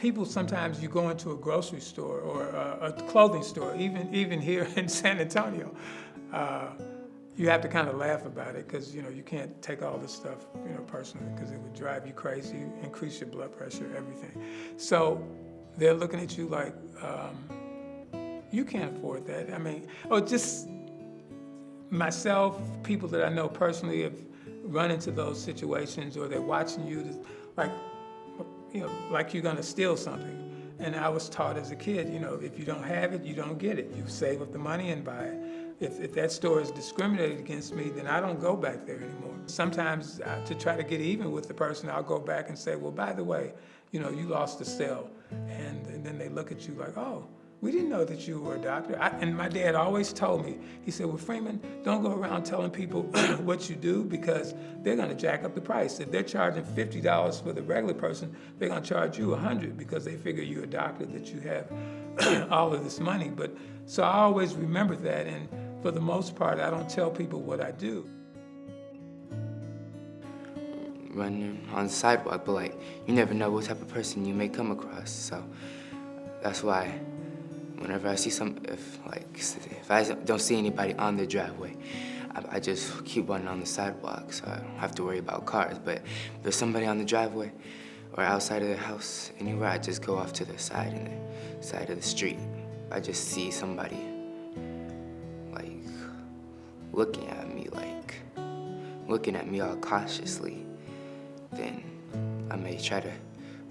people, sometimes you go into a grocery store or a clothing store, even here in San Antonio, you have to kind of laugh about it because, you can't take all this stuff, personally, because it would drive you crazy, increase your blood pressure, everything. So they're looking at you like, you can't afford that. I mean, just myself, people that I know personally have run into those situations, or they're watching you like you're gonna steal something. And I was taught as a kid, if you don't have it, you don't get it. You save up the money and buy it. If that store is discriminated against me, then I don't go back there anymore. Sometimes to try to get even with the person, I'll go back and say, well, by the way, you lost the sale. And then they look at you like, oh, we didn't know that you were a doctor. And my dad always told me, he said, well, Freeman, don't go around telling people what you do, because they're gonna jack up the price. If they're charging $50 for the regular person, they're gonna charge you $100 because they figure you're a doctor, that you have all of this money. So I always remember that, and for the most part, I don't tell people what I do. Running on the sidewalk, but you never know what type of person you may come across. So that's why whenever I see if I don't see anybody on the driveway, I just keep running on the sidewalk, so I don't have to worry about cars. But if there's somebody on the driveway or outside of the house, anywhere, I just go off to the side of the street. I just see somebody looking at me all cautiously, then I may try to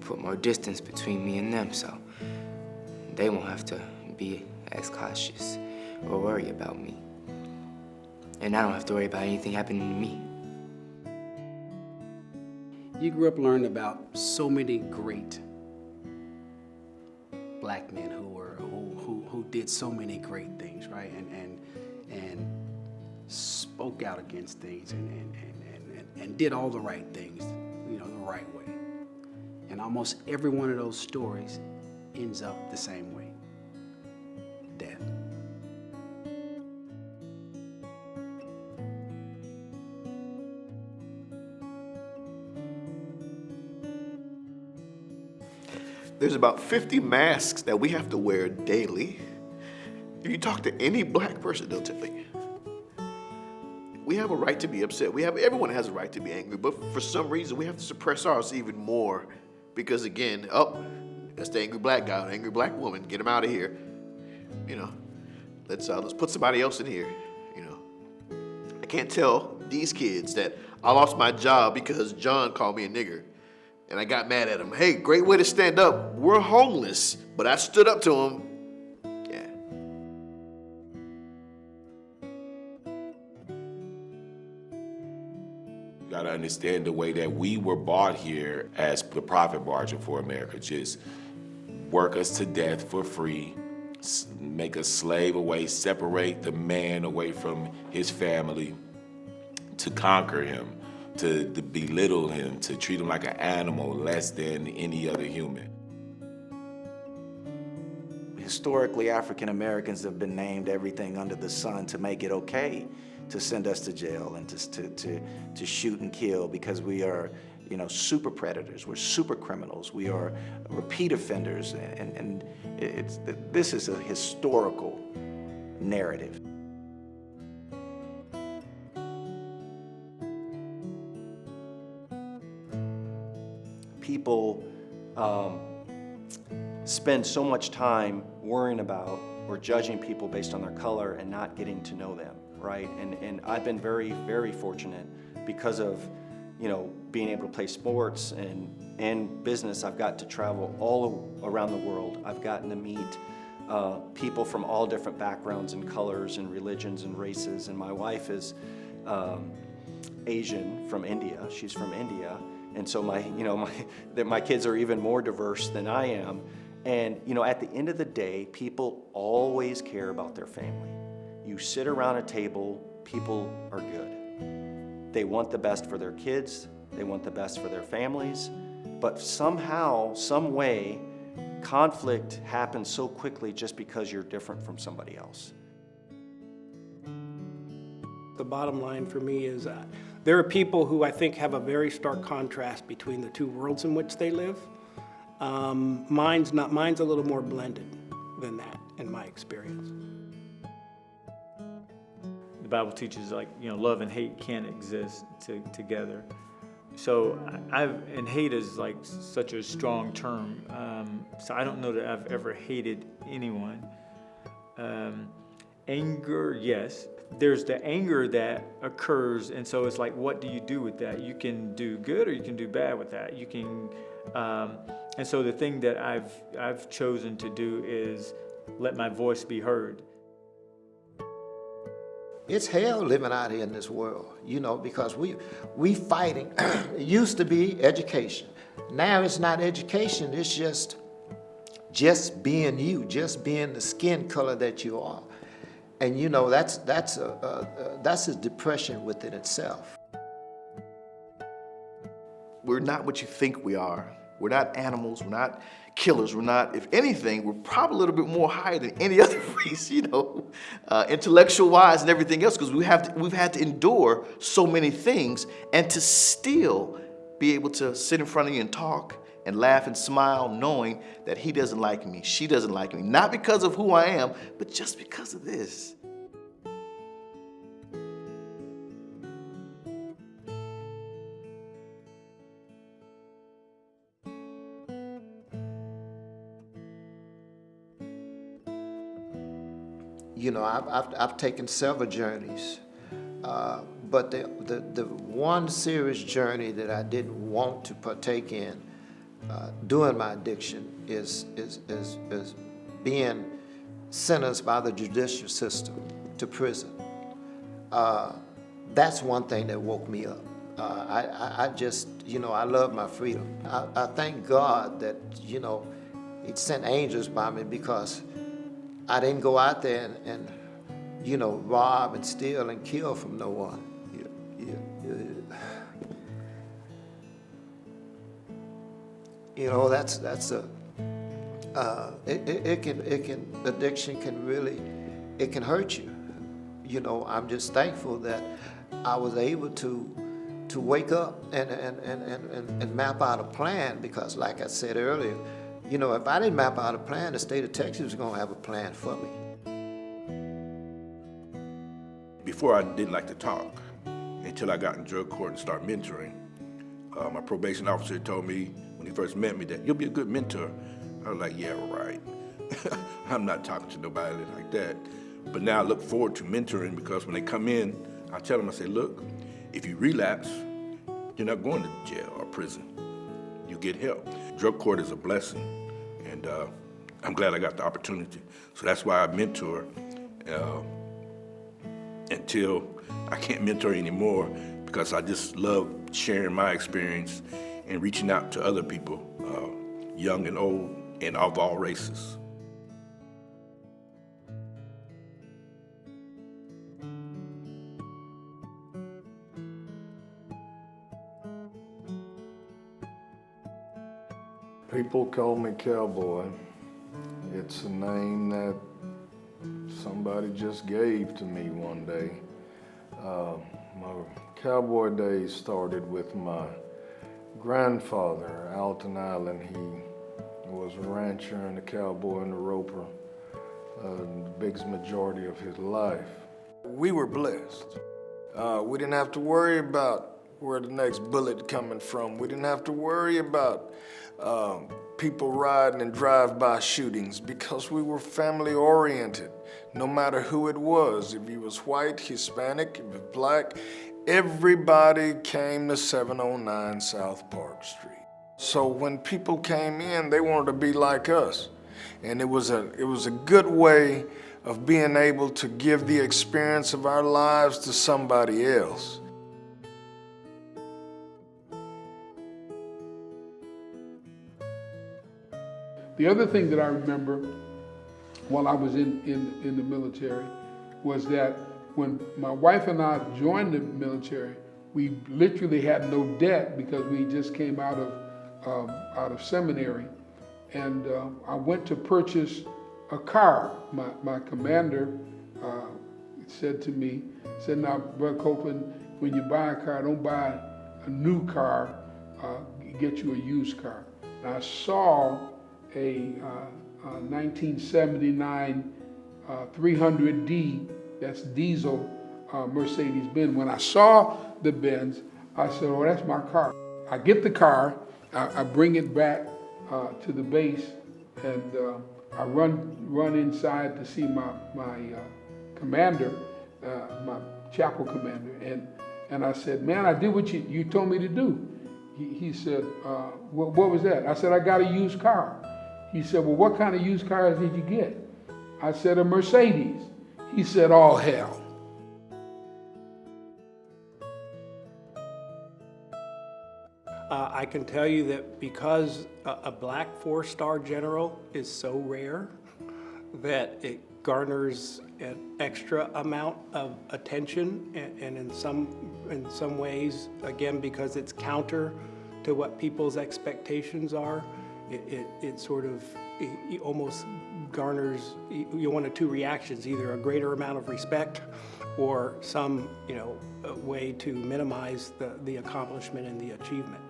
put more distance between me and them, so they won't have to be as cautious or worry about me. And I don't have to worry about anything happening to me. You grew up learning about so many great black men who did so many great things, right? And spoke out against things and did all the right things, the right way. And almost every one of those stories ends up the same way: death. There's about 50 masks that we have to wear daily. If you talk to any black person, they'll tell you. We have a right to be upset. Everyone has a right to be angry, but for some reason we have to suppress ours even more, because again, that's the angry black guy, the angry black woman. Get him out of here. Let's put somebody else in here. I can't tell these kids that I lost my job because John called me a nigger, and I got mad at him. Hey, great way to stand up. We're homeless, but I stood up to him. Yeah. You gotta understand the way that we were bought here as the profit margin for America. Just work us to death for free, make a slave away, separate the man away from his family, to conquer him, to belittle him, to treat him like an animal less than any other human. Historically, African Americans have been named everything under the sun to make it okay to send us to jail and to shoot and kill, because we are, super predators, we're super criminals, we are repeat offenders, and this is a historical narrative. People spend so much time worrying about or judging people based on their color and not getting to know them, right? And I've been very, very fortunate because of, being able to play sports and business. I've got to travel all around the world. I've gotten to meet people from all different backgrounds and colors and religions and races. And my wife is Asian from India. She's from India. And so my kids are even more diverse than I am. And at the end of the day, people always care about their family. You sit around a table, people are good. They want the best for their kids, they want the best for their families, but somehow, some way, conflict happens so quickly just because you're different from somebody else. The bottom line for me is there are people who I think have a very stark contrast between the two worlds in which they live. Mine's a little more blended than that in my experience. The Bible teaches love and hate can't exist together. So and hate is like such a strong term. So I don't know that I've ever hated anyone. Anger, yes. There's the anger that occurs, and so it's like, what do you do with that? You can do good or you can do bad with that. You can, and so the thing that I've chosen to do is let my voice be heard. It's hell living out here in this world, because we fighting. It used to be education. Now it's not education. It's just being you, just being the skin color that you are, and that's a depression within itself. We're not what you think we are. We're not animals. We're not killers. We're not, if anything, we're probably a little bit more higher than any other race, intellectual-wise and everything else, because we've had to endure so many things, and to still be able to sit in front of you and talk and laugh and smile, knowing that he doesn't like me, she doesn't like me, not because of who I am, but just because of this. I've taken several journeys, but the one serious journey that I didn't want to partake in during my addiction is being sentenced by the judicial system to prison. That's one thing that woke me up. I just, I love my freedom. I thank God that, He sent angels by me, because I didn't go out there and rob and steal and kill from no one. Addiction can really, it can hurt you. I'm just thankful that I was able to wake up and map out a plan, because like I said earlier, if I didn't map out a plan, the state of Texas was going to have a plan for me. Before, I didn't like to talk until I got in drug court and started mentoring. My probation officer told me when he first met me that you'll be a good mentor. I was like, yeah, right. I'm not talking to nobody like that. But now I look forward to mentoring, because when they come in, I tell them, I say, look, if you relapse, you're not going to jail or prison. You get help. Drug court is a blessing, and I'm glad I got the opportunity. So that's why I mentor until I can't mentor anymore, because I just love sharing my experience and reaching out to other people, young and old, and of all races. People call me Cowboy. It's a name that somebody just gave to me one day. My cowboy days started with my grandfather, Alton Island. He was a rancher and a cowboy and a roper, the biggest majority of his life. We were blessed. We didn't have to worry about where the next bullet coming from. We didn't have to worry about people riding and drive-by shootings, because we were family-oriented, no matter who it was. If he was white, Hispanic, if he was black, everybody came to 709 South Park Street. So when people came in, they wanted to be like us. And it was a good way of being able to give the experience of our lives to somebody else. The other thing that I remember while I was in the military was that when my wife and I joined the military, we literally had no debt, because we just came out of seminary. And I went to purchase a car. My commander said to me, now, Brother Copeland, when you buy a car, don't buy a new car, get you a used car. and I saw a 1979 300D, that's diesel Mercedes-Benz. When I saw the Benz, I said, oh, that's my car. I get the car, I bring it back to the base, and I run inside to see my commander, my chapel commander, and I said, man, I did what you told me to do. He said, what was that? I said, I got a used car. He said, well, what kind of used cars did you get? I said, a Mercedes. He said, all hell. I can tell you that because a black 4-star general is so rare that it garners an extra amount of attention, and in some ways, again, because it's counter to what people's expectations are, it sort of it almost garners one of two reactions: either a greater amount of respect or some a way to minimize the accomplishment and the achievement.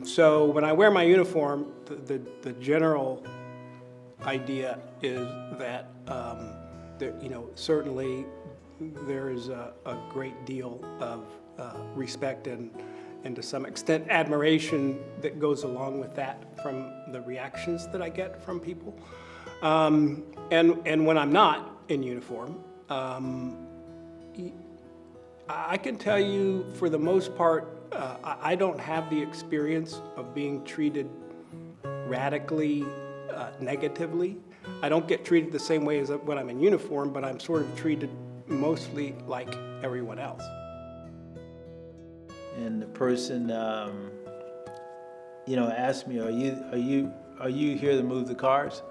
So when I wear my uniform, the general idea is that certainly there is a great deal of respect and to some extent admiration that goes along with that from the reactions that I get from people. And when I'm not in uniform, I can tell you for the most part, I don't have the experience of being treated radically negatively. I don't get treated the same way as when I'm in uniform, but I'm sort of treated mostly like everyone else. And the person, asked me, "Are you here to move the cars?"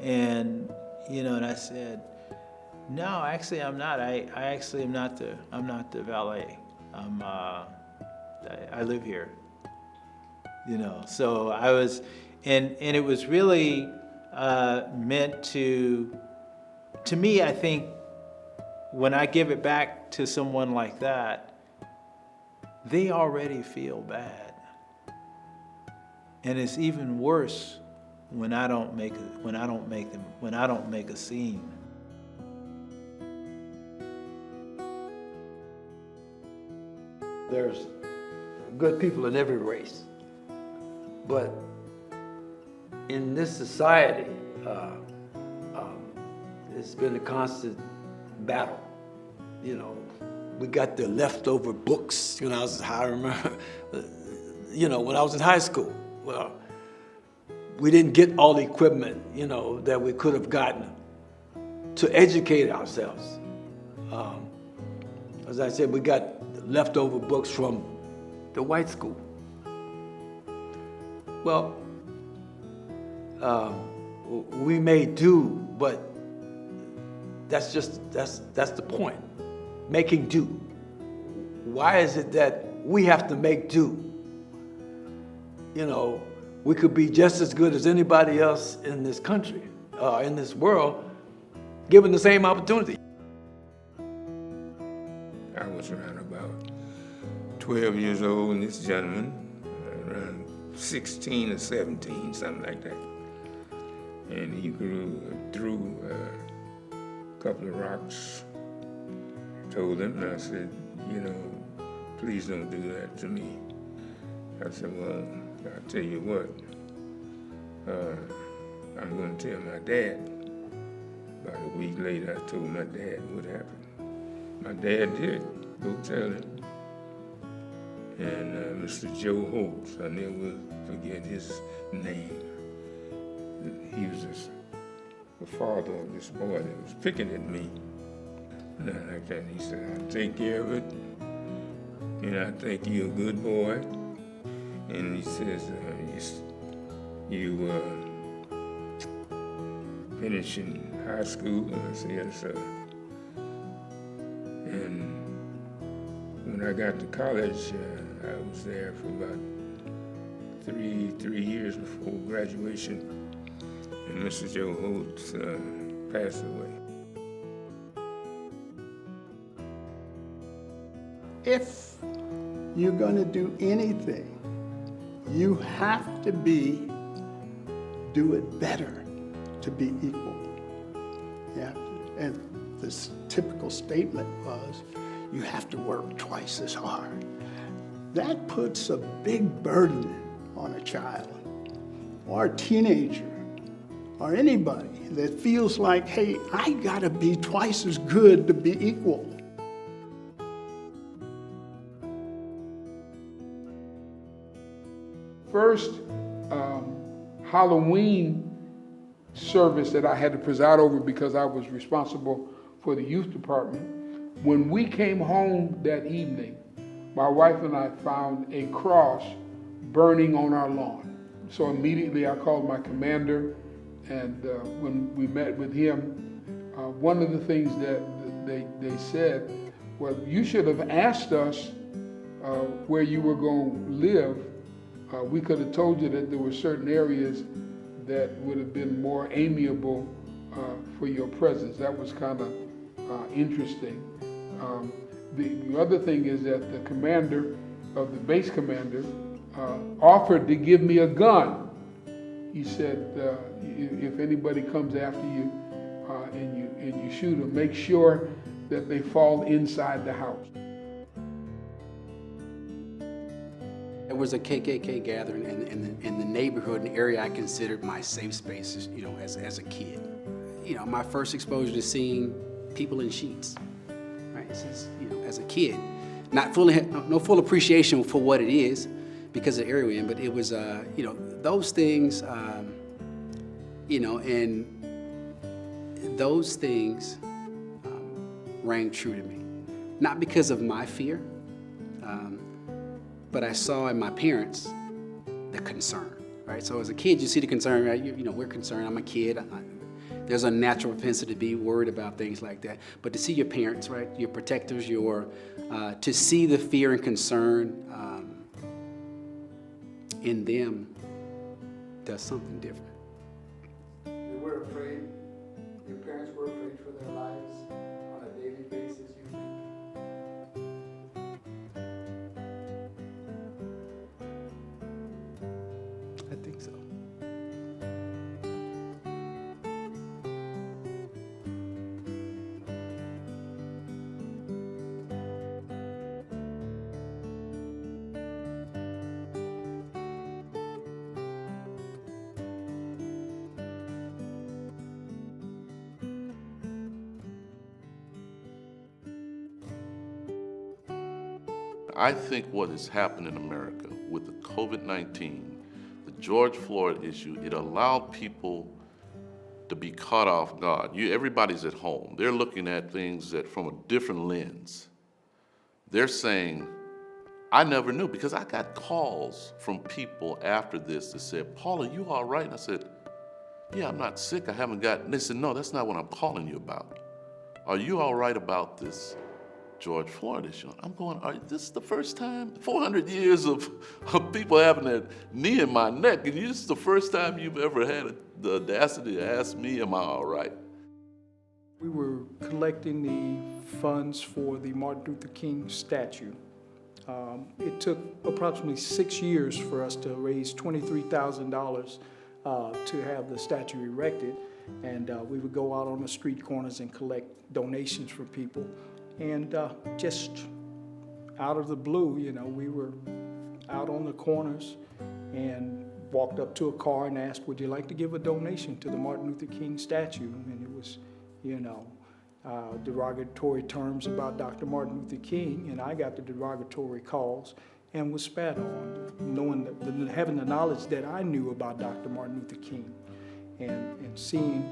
And and I said, "No, actually, I'm not. I actually am not the valet. I live here." So I was, and it was really meant to me. I think when I give it back to someone like that, they already feel bad, and it's even worse when I don't make a scene. There's good people in every race, but in this society, it's been a constant battle. We got the leftover books. I remember, when I was in high school, well, we didn't get all the equipment, that we could have gotten to educate ourselves. As I said, we got leftover books from the white school. Well, we may do, but that's the point. Making do. Why is it that we have to make do? We could be just as good as anybody else in this country, in this world, given the same opportunity. I was around about 12 years old, and this gentleman, around 16 or 17, something like that. And he threw a couple of rocks. Told him, and I said, please don't do that to me. I said, well, I'll tell you what, I'm going to tell my dad. About a week later, I told my dad what happened. My dad did go tell him. And Mr. Joe Holtz, I never will forget his name. He was the father of this boy that was picking at me. Like that. He said, I'll take care of it, and I think you're a good boy. And he says, you finishing high school? And I said, yes, sir. And when I got to college, I was there for about three years before graduation, and Mr. Joe Holtz passed away. If you're going to do anything, You have to do it better to be equal. Yeah, and this typical statement was, you have to work twice as hard. That puts a big burden on a child or a teenager or anybody that feels like, hey, I gotta be twice as good to be equal. First Halloween service that I had to preside over because I was responsible for the youth department. When we came home that evening, my wife and I found a cross burning on our lawn. So immediately I called my commander, and when we met with him, one of the things that they said, well, you should have asked us where you were going to live. We could have told you that there were certain areas that would have been more amiable for your presence. That was kind of interesting. The other thing is that the commander of the base commander offered to give me a gun. He said, if anybody comes after you and you shoot them, make sure that they fall inside the house. There was a KKK gathering in the neighborhood, an area I considered my safe space, you know, as a kid. You know, my first exposure to seeing people in sheets, right? You know, as a kid, no full appreciation for what it is because of the area we're in, but it was, you know, those things, you know, and those things rang true to me. Not because of my fear, but I saw in my parents the concern, right? So as a kid, you see the concern, right? You know, we're concerned. I'm a kid. There's a natural propensity to be worried about things like that. But to see your parents, right, your protectors, to see the fear and concern in them does something different. You were afraid, your parents were afraid for their lives on a daily basis, you think? I think so. I think what has happened in America with the COVID-19, the George Floyd issue, it allowed people to be caught off guard. Everybody's at home. They're looking at things from a different lens. They're saying, I never knew, because I got calls from people after this that said, Paul, are you all right? And I said, yeah, I'm not sick. I haven't got, and they said, no, that's not what I'm calling you about. Are you all right about this George Floyd issue? I'm going, this is the first time, 400 years of people having a knee in my neck, and this is the first time you've ever had the audacity to ask me, am I all right? We were collecting the funds for the Martin Luther King statue. It took approximately 6 years for us to raise $23,000 to have the statue erected, and we would go out on the street corners and collect donations from people. And just out of the blue, you know, we were out on the corners and walked up to a car and asked, would you like to give a donation to the Martin Luther King statue? And it was, you know, derogatory terms about Dr. Martin Luther King, and I got the derogatory calls and was spat on, having the knowledge that I knew about Dr. Martin Luther King and seeing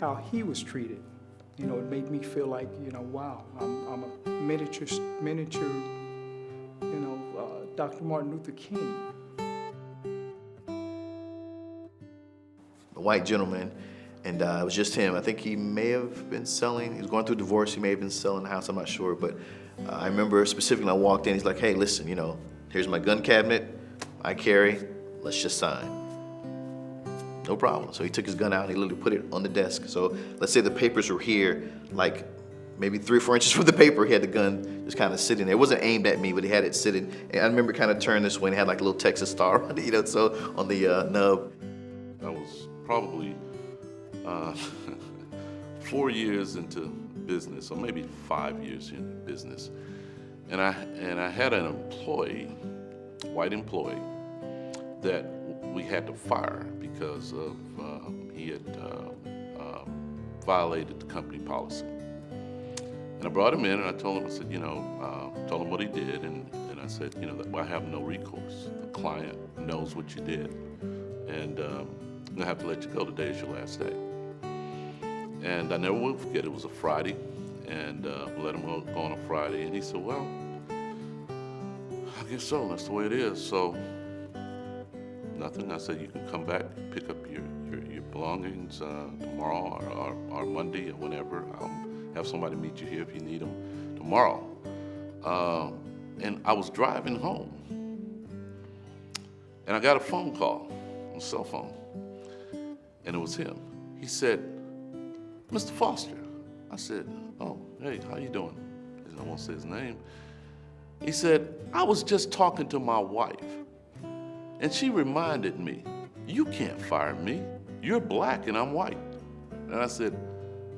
how he was treated. You know, it made me feel like, you know, wow, I'm a miniature, you know, Dr. Martin Luther King. A white gentleman, and it was just him. I think he may have been selling, he was going through a divorce, he may have been selling the house, I'm not sure, but I remember specifically I walked in, he's like, hey, listen, you know, here's my gun cabinet, I carry, let's just sign. No problem. So he took his gun out and he literally put it on the desk. So let's say the papers were here, like maybe 3 or 4 inches from the paper. He had the gun just kind of sitting there. It wasn't aimed at me, but he had it sitting. And I remember kind of turned this way and it had like a little Texas star on it, you know, so on the nub. I was probably 4 years into business, or maybe 5 years into business, and I had an employee, white employee, that we had to fire because of he had violated the company policy. And I brought him in and I told him, I said, told him what he did, and I said, that I have no recourse. The client knows what you did, and I'm gonna have to let you go. Today is your last day. And I never will forget, it was a Friday, and let him go on a Friday, and he said, well, I guess so, that's the way it is. So nothing. I said, you can come back, pick up your belongings tomorrow or Monday or whenever. I'll have somebody meet you here if you need them tomorrow. And I was driving home, and I got a phone call on cell phone, and it was him. He said, Mr. Foster. I said, oh, hey, how you doing? I won't say his name. He said, I was just talking to my wife, and she reminded me, you can't fire me. You're black and I'm white. And I said,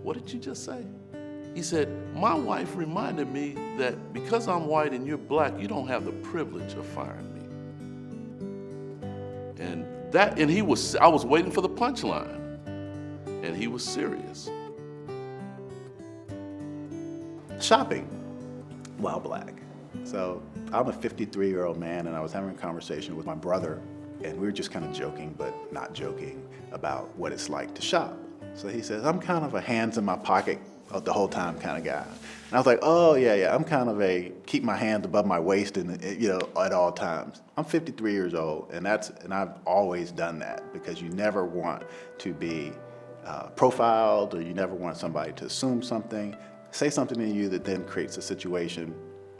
what did you just say? He said, my wife reminded me that because I'm white and you're black, you don't have the privilege of firing me. And I was waiting for the punchline, and he was serious. Shopping while black. So I'm a 53-year-old man, and I was having a conversation with my brother, and we were just kind of joking, but not joking, about what it's like to shop. So he says, I'm kind of a hands in my pocket the whole time kind of guy. And I was like, oh, yeah, I'm kind of a keep my hands above my waist and at all times. I'm 53 years old, and I've always done that, because you never want to be profiled, or you never want somebody to assume something, say something to you that then creates a situation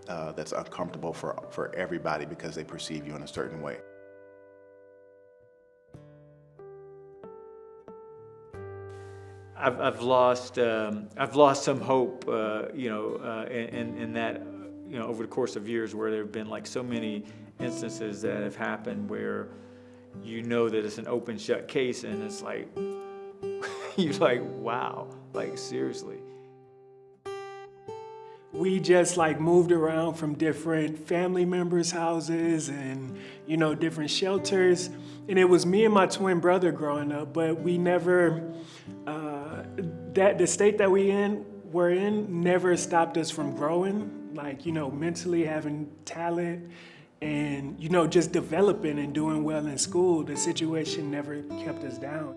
that's uncomfortable for everybody because they perceive you in a certain way. I've lost some hope, in that, over the course of years, where there have been like so many instances that have happened where that it's an open shut case, and it's like you're like, wow, like seriously. We just moved around from different family members' houses and, different shelters. And it was me and my twin brother growing up, but we never, the state that we're in never stopped us from growing, mentally having talent and, just developing and doing well in school. The situation never kept us down.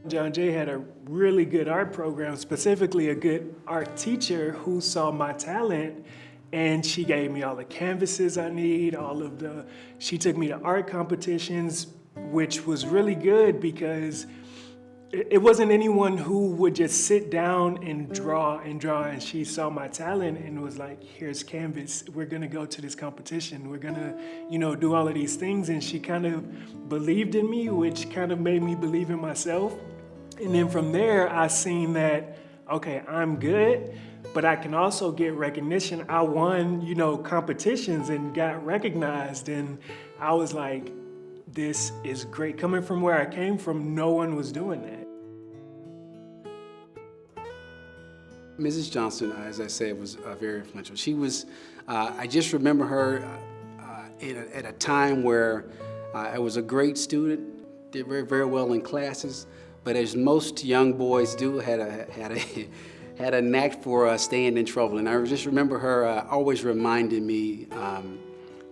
John Jay had a really good art program, specifically a good art teacher who saw my talent, and she gave me all the canvases I need, she took me to art competitions, which was really good because it wasn't anyone who would just sit down and draw, and she saw my talent and was like, here's canvas, we're gonna go to this competition, we're gonna, do all of these things. And she kind of believed in me, which kind of made me believe in myself. And then from there, I seen that, okay, I'm good, but I can also get recognition. I won, competitions and got recognized. And I was like, this is great. Coming from where I came from, no one was doing that. Mrs. Johnson, as I said, was very influential. She was, I just remember her at a time where I was a great student, did very, very well in classes, but as most young boys do, had a knack for staying in trouble. And I just remember her always reminding me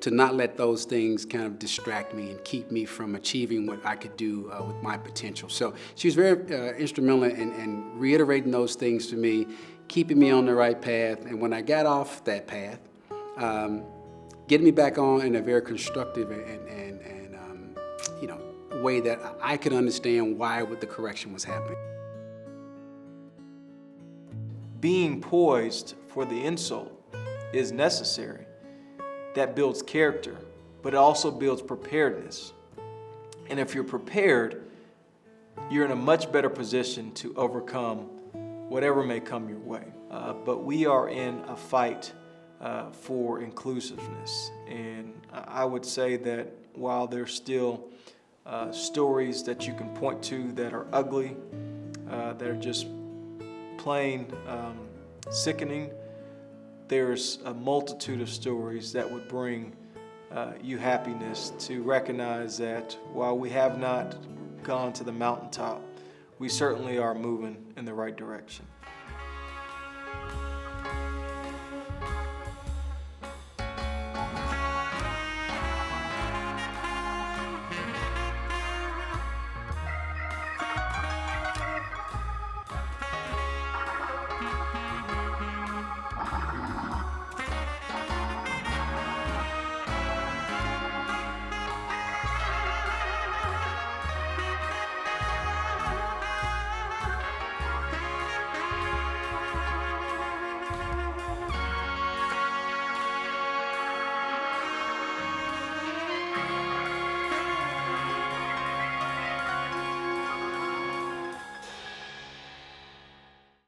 to not let those things kind of distract me and keep me from achieving what I could do with my potential. So she was very instrumental in reiterating those things to me, keeping me on the right path. And when I got off that path, getting me back on in a very constructive and way that I could understand why the correction was happening. Being poised for the insult is necessary. That builds character, but it also builds preparedness. And if you're prepared, you're in a much better position to overcome whatever may come your way. But we are in a fight for inclusiveness. And I would say that while there's still stories that you can point to that are ugly, that are just plain sickening, there's a multitude of stories that would bring you happiness to recognize that while we have not gone to the mountaintop, we certainly are moving in the right direction.